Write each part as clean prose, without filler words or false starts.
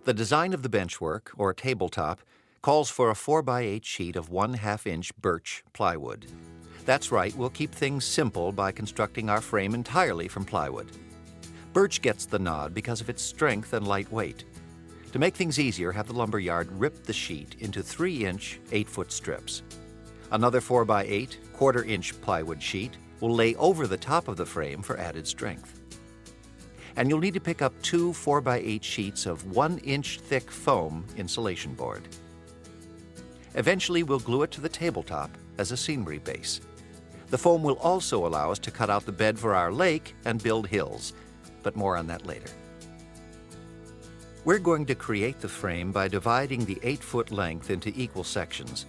The design of the benchwork, or tabletop, calls for a 4x8 sheet of 1/2 inch birch plywood. That's right, we'll keep things simple by constructing our frame entirely from plywood. Birch gets the nod because of its strength and light weight. To make things easier, have the lumberyard rip the sheet into 3-inch, 8-foot strips. Another 4x8, 1/4 inch plywood sheet will lay over the top of the frame for added strength. And you'll need to pick up 2 4x8 sheets of 1-inch thick foam insulation board. Eventually, we'll glue it to the tabletop as a scenery base. The foam will also allow us to cut out the bed for our lake and build hills, but more on that later. We're going to create the frame by dividing the 8-foot length into equal sections.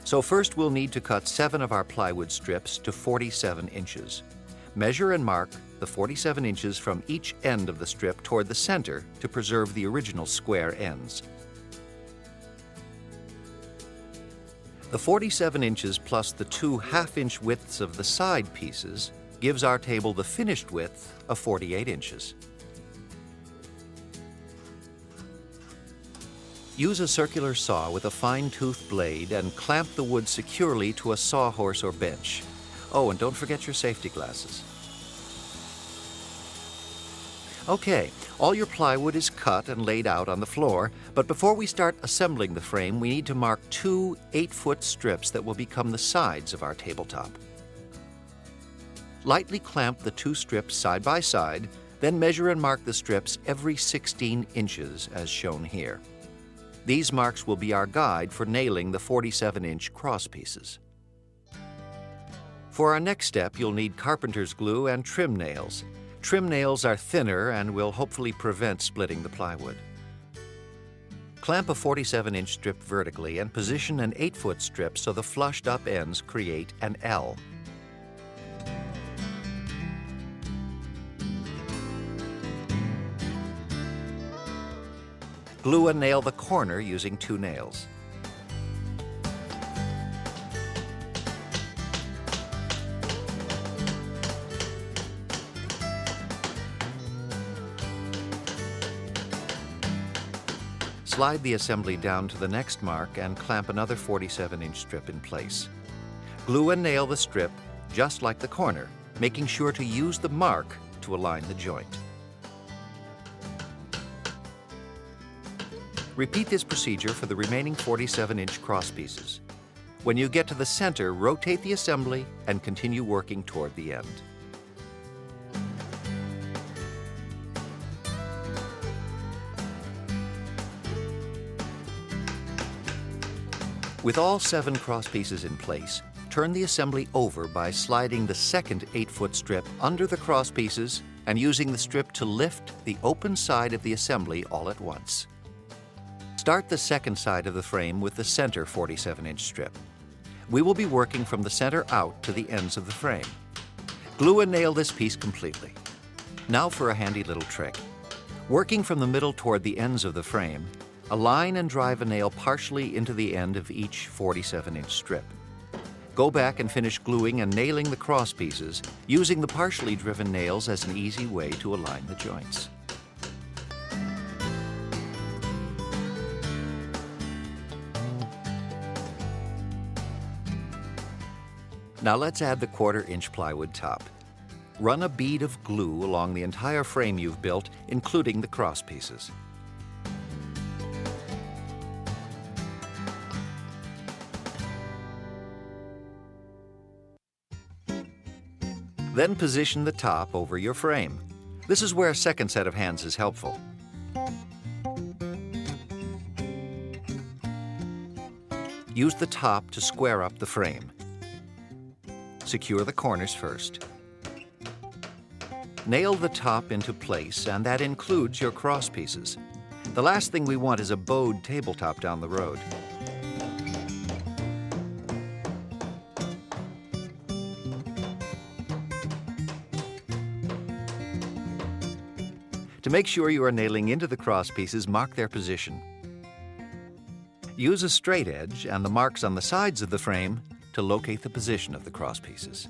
So first we'll need to cut 7 of our plywood strips to 47 inches. Measure and mark the 47 inches from each end of the strip toward the center to preserve the original square ends. The 47 inches plus the 2 1/2-inch widths of the side pieces gives our table the finished width of 48 inches. Use a circular saw with a fine-toothed blade and clamp the wood securely to a sawhorse or bench. Oh, and don't forget your safety glasses. Okay, all your plywood is cut and laid out on the floor, but before we start assembling the frame, we need to mark 2 8-foot strips that will become the sides of our tabletop. Lightly clamp the 2 strips side by side, then measure and mark the strips every 16 inches as shown here. These marks will be our guide for nailing the 47-inch cross pieces. For our next step, you'll need carpenter's glue and trim nails. Trim nails are thinner and will hopefully prevent splitting the plywood. Clamp a 47-inch strip vertically and position an 8-foot strip so the flushed up ends create an L. Glue and nail the corner using 2 nails. Slide the assembly down to the next mark and clamp another 47-inch strip in place. Glue and nail the strip just like the corner, making sure to use the mark to align the joint. Repeat this procedure for the remaining 47-inch cross pieces. When you get to the center, rotate the assembly and continue working toward the end. With all 7 cross pieces in place, turn the assembly over by sliding the second 8-foot strip under the cross pieces and using the strip to lift the open side of the assembly all at once. Start the second side of the frame with the center 47-inch strip. We will be working from the center out to the ends of the frame. Glue and nail this piece completely. Now for a handy little trick. Working from the middle toward the ends of the frame, align and drive a nail partially into the end of each 47-inch strip. Go back and finish gluing and nailing the cross pieces, using the partially driven nails as an easy way to align the joints. Now let's add the 1/4 inch plywood top. Run a bead of glue along the entire frame you've built, including the cross pieces. Then position the top over your frame. This is where a second set of hands is helpful. Use the top to square up the frame. Secure the corners first. Nail the top into place, and that includes your cross pieces. The last thing we want is a bowed tabletop down the road. To make sure you are nailing into the cross pieces, mark their position. Use a straight edge and the marks on the sides of the frame to locate the position of the cross pieces.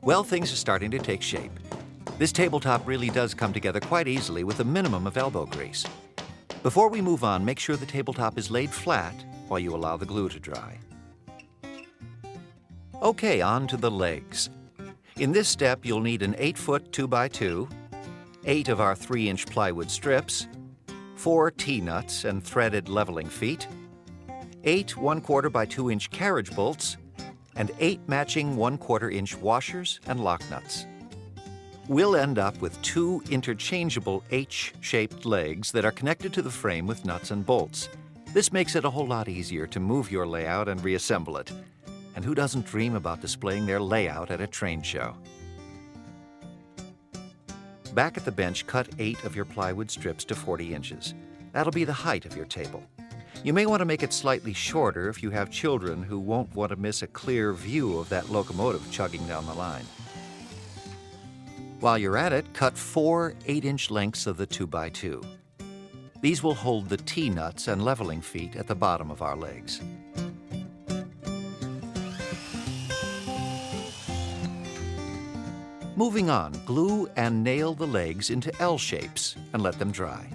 Well, things are starting to take shape. This tabletop really does come together quite easily with a minimum of elbow grease. Before we move on, make sure the tabletop is laid flat while you allow the glue to dry. Okay, on to the legs. In this step, you'll need an 8-foot 2x2, 8 of our 3-inch plywood strips, 4 T-nuts and threaded leveling feet, 8 1/4 by 2-inch carriage bolts, and 8 matching 1/4 inch washers and lock nuts. We'll end up with 2 interchangeable H-shaped legs that are connected to the frame with nuts and bolts. This makes it a whole lot easier to move your layout and reassemble it. And who doesn't dream about displaying their layout at a train show? Back at the bench, cut 8 of your plywood strips to 40 inches. That'll be the height of your table. You may want to make it slightly shorter if you have children who won't want to miss a clear view of that locomotive chugging down the line. While you're at it, cut 4 8-inch lengths of the 2x2. These will hold the T-nuts and leveling feet at the bottom of our legs. Moving on, glue and nail the legs into L shapes and let them dry.